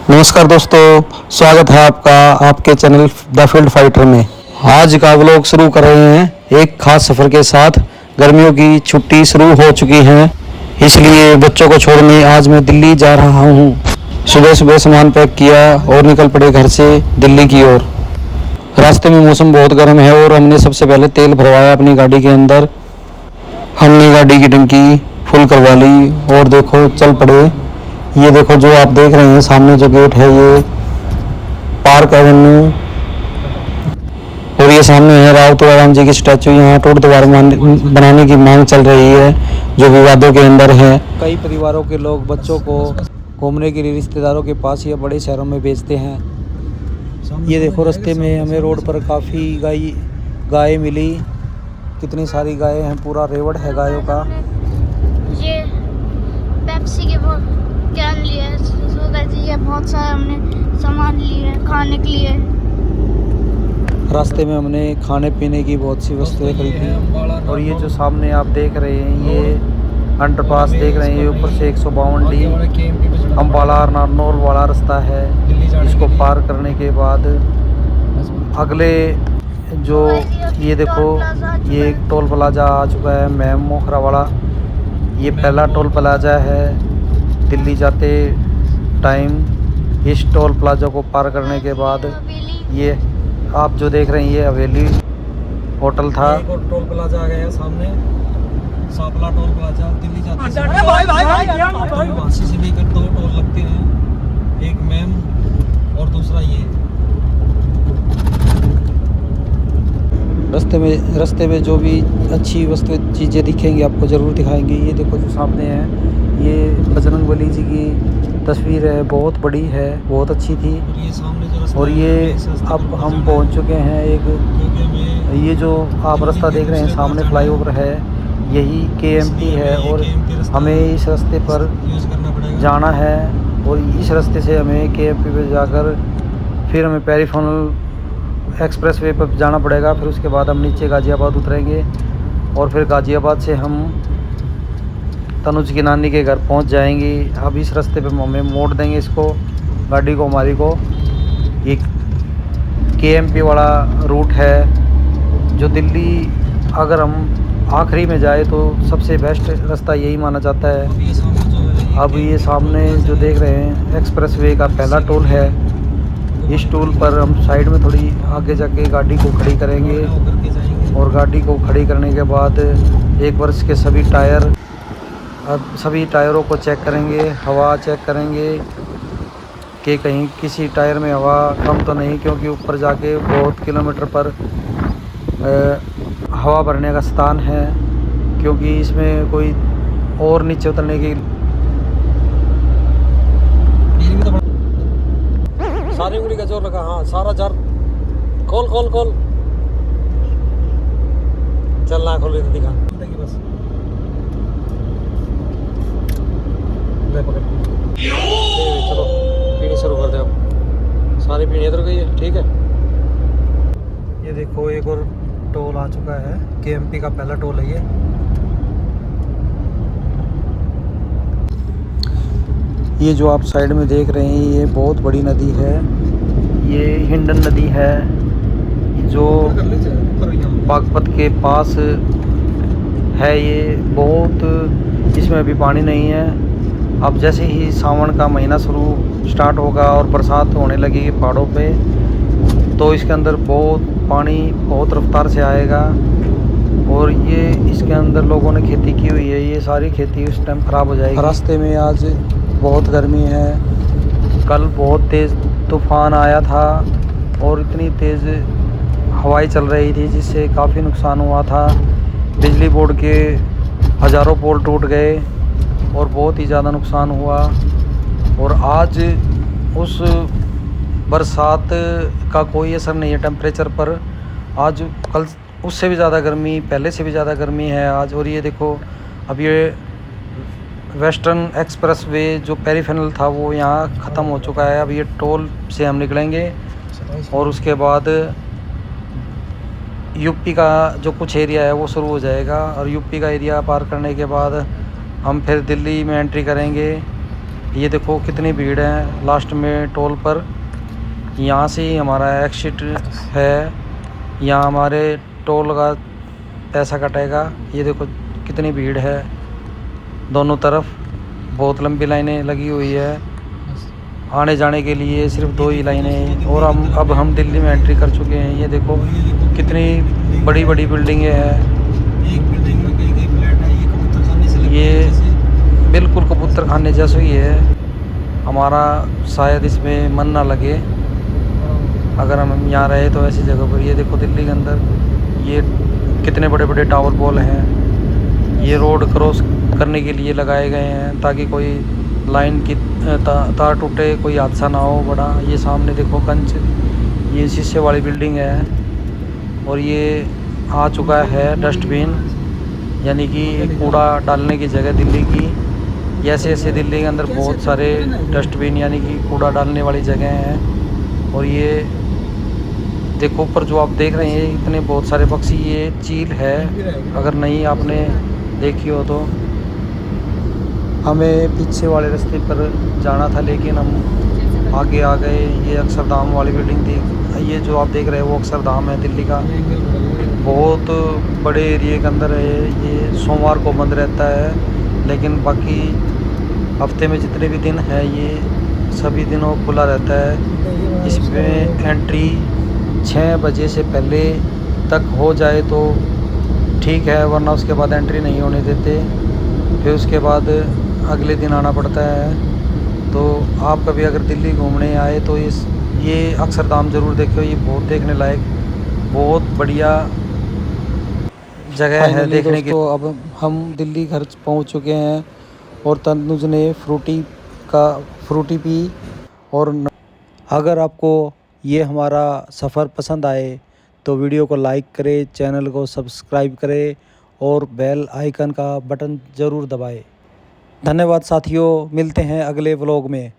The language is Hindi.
नमस्कार दोस्तों, स्वागत है आपका आपके चैनल द फील्ड फाइटर में। आज का व्लॉग शुरू कर रहे हैं एक खास सफ़र के साथ। गर्मियों की छुट्टी शुरू हो चुकी है, इसलिए बच्चों को छोड़ने आज मैं दिल्ली जा रहा हूँ। सुबह सुबह सामान पैक किया और निकल पड़े घर से दिल्ली की ओर। रास्ते में मौसम बहुत गर्म है और हमने सबसे पहले तेल भरवाया अपनी गाड़ी के अंदर। हमने गाड़ी की टंकी फुल करवा ली और देखो चल पड़े। ये देखो जो आप देख रहे हैं सामने जो गेट है ये पार्क एवेन्यू, और ये सामने है राव तुलाराम जी की स्टैचू। यहाँ टूट द्वार बनाने की मांग चल रही है जो विवादों के अंदर है। कई परिवारों के लोग बच्चों को घूमने के लिए रिश्तेदारों के पास या बड़े शहरों में भेजते हैं। ये देखो रास्ते में हमें रोड पर काफ़ी गाय मिली, कितनी सारी गायें हैं, पूरा रेवड़ है गायों का। ये पेप्सी के कैन लिए है, बहुत सारे हमने सामान लिए हैं खाने के लिए। रास्ते में हमने खाने पीने की बहुत सी वस्तुएं खरीदी। और ये जो सामने आप देख रहे हैं ये अंडरपास देख रहे हैं, ये ऊपर से 152 अम्बाला नारनौल वाला रास्ता है। इसको पार करने के बाद अगले जो ये देखो ये एक टोल प्लाजा आ चुका है मैम मोखरा वाला। ये पहला टोल प्लाजा है दिल्ली जाते टाइम। इस टोल प्लाजा को पार करने के बाद ये आप जो देख रहे हैं ये हवेली होटल था। एक और टोल प्लाजा आ गया है सामने, सापला टोल प्लाजा। दिल्ली जाते वासी से लेकर 2 टोल लगते हैं, एक मैम और दूसरा ये। रास्ते में जो भी अच्छी वस्तु चीज़ें दिखेंगी आपको ज़रूर दिखाएंगे। ये देखो जो सामने है ये बजरंगबली जी की तस्वीर है, बहुत बड़ी है, बहुत अच्छी थी। और ये अब हम पहुंच चुके हैं एक, ये जो आप रास्ता देख रहे हैं सामने फ्लाईओवर है, यही KMP है। और हमें इस रास्ते पर जाना है और इस रास्ते से हमें KMP पे जाकर फिर हमें पेरीफोनल एक्सप्रेस वे पर जाना पड़ेगा। फिर उसके बाद हम नीचे गाज़ियाबाद उतरेंगे और फिर गाज़ियाबाद से हम तनुज की नानी के घर पहुंच जाएंगे। अब इस रास्ते पे हमें मोड़ देंगे इसको, गाड़ी को हमारी को। ये KMP वाला रूट है जो दिल्ली अगर हम आखिरी में जाए तो सबसे बेस्ट रास्ता यही माना जाता है। अब ये सामने जो देख रहे हैं एक्सप्रेस वे का पहला टोल है। इस टोल पर हम साइड में थोड़ी आगे जाके गाड़ी को खड़ी करेंगे और गाड़ी को खड़ी करने के बाद 1 वर्ष के सभी टायर, अब सभी टायरों को चेक करेंगे, हवा चेक करेंगे कि कहीं किसी टायर में हवा कम तो नहीं, क्योंकि ऊपर जाके बहुत किलोमीटर पर हवा भरने का स्थान है, क्योंकि इसमें कोई और नीचे उतरने की सारी उंगली का जोर लगा। हाँ सारा जार खोल चल ना खोल रही तो दिखा बस। ले पकड़, चलो पीनी शुरू कर दे। अब सारी पीनी इधर गई है, ठीक है। ये देखो एक और टोल आ चुका है, KMP का पहला टोल है ये। ये जो आप साइड में देख रहे हैं ये बहुत बड़ी नदी है, ये हिंडन नदी है जो बागपत के पास है। ये बहुत, इसमें अभी पानी नहीं है। अब जैसे ही सावन का महीना स्टार्ट होगा और बरसात होने लगेगी पहाड़ों पे, तो इसके अंदर बहुत पानी बहुत रफ्तार से आएगा। और ये इसके अंदर लोगों ने खेती की हुई है, ये सारी खेती उस टाइम ख़राब हो जाएगी। रास्ते में आज बहुत गर्मी है, कल बहुत तेज़ तूफ़ान आया था और इतनी तेज़ हवाएं चल रही थी जिससे काफ़ी नुकसान हुआ था। बिजली बोर्ड के हज़ारों पोल टूट गए और बहुत ही ज़्यादा नुकसान हुआ। और आज उस बरसात का कोई असर नहीं है टेम्परेचर पर। आज कल उससे भी ज़्यादा गर्मी, पहले से भी ज़्यादा गर्मी है आज। और ये देखो अब ये वेस्टर्न एक्सप्रेस वे जो पेरीफेरल था वो यहाँ ख़त्म हो चुका है। अब ये टोल से हम निकलेंगे और उसके बाद यूपी का जो कुछ एरिया है वो शुरू हो जाएगा। और यूपी का एरिया पार करने के बाद हम फिर दिल्ली में एंट्री करेंगे। ये देखो कितनी भीड़ है लास्ट में टोल पर। यहाँ से ही हमारा एग्जिट है, यहाँ हमारे टोल का पैसा कटेगा। ये देखो कितनी भीड़ है दोनों तरफ, बहुत लंबी लाइनें लगी हुई है आने जाने के लिए, सिर्फ 2 ही लाइनें हैं। और अब हम दिल्ली में एंट्री कर चुके हैं। ये देखो कितनी बड़ी बड़ी बिल्डिंगें हैं। ये बिल्कुल कबूतर खाने जैसा ही है। हमारा शायद इसमें मन ना लगे अगर हम यहाँ रहे तो ऐसी जगह पर। ये देखो दिल्ली के अंदर ये कितने बड़े बड़े टावर पोल हैं। ये रोड क्रॉस करने के लिए लगाए गए हैं ताकि कोई लाइन की तार टूटे, कोई हादसा ना हो बड़ा। ये सामने देखो कंच, ये शीशे वाली बिल्डिंग है। और ये आ चुका है डस्टबिन, यानी कि कूड़ा डालने की जगह दिल्ली की। ऐसे ऐसे दिल्ली के अंदर बहुत सारे डस्टबिन यानी कि कूड़ा डालने वाली जगह हैं। और ये देखो ऊपर जो आप देख रहे हैं इतने बहुत सारे पक्षी, ये चील है, अगर नहीं आपने देखी हो तो। हमें पीछे वाले रास्ते पर जाना था लेकिन हम आगे आ गए। ये अक्षरधाम वाली बिल्डिंग थी। ये जो आप देख रहे हैं वो अक्षरधाम है दिल्ली का, बहुत बड़े एरिए के अंदर है। ये सोमवार को बंद रहता है लेकिन बाकी हफ्ते में जितने भी दिन है ये सभी दिनों खुला रहता है। इसमें एंट्री 6 बजे से पहले तक हो जाए तो ठीक है, वरना उसके बाद एंट्री नहीं होने देते। फिर उसके बाद अगले दिन आना पड़ता है। तो आप कभी अगर दिल्ली घूमने आए तो ये अक्षरधाम ज़रूर देखियो। ये बहुत देखने लायक, बहुत बढ़िया जगह है देखने की। तो अब हम दिल्ली घर पहुंच चुके हैं और तनुज ने फ्रूटी पी। और अगर आपको ये हमारा सफ़र पसंद आए तो वीडियो को लाइक करें, चैनल को सब्सक्राइब करें और बेल आइकन का बटन ज़रूर दबाएं। धन्यवाद साथियों, मिलते हैं अगले व्लॉग में।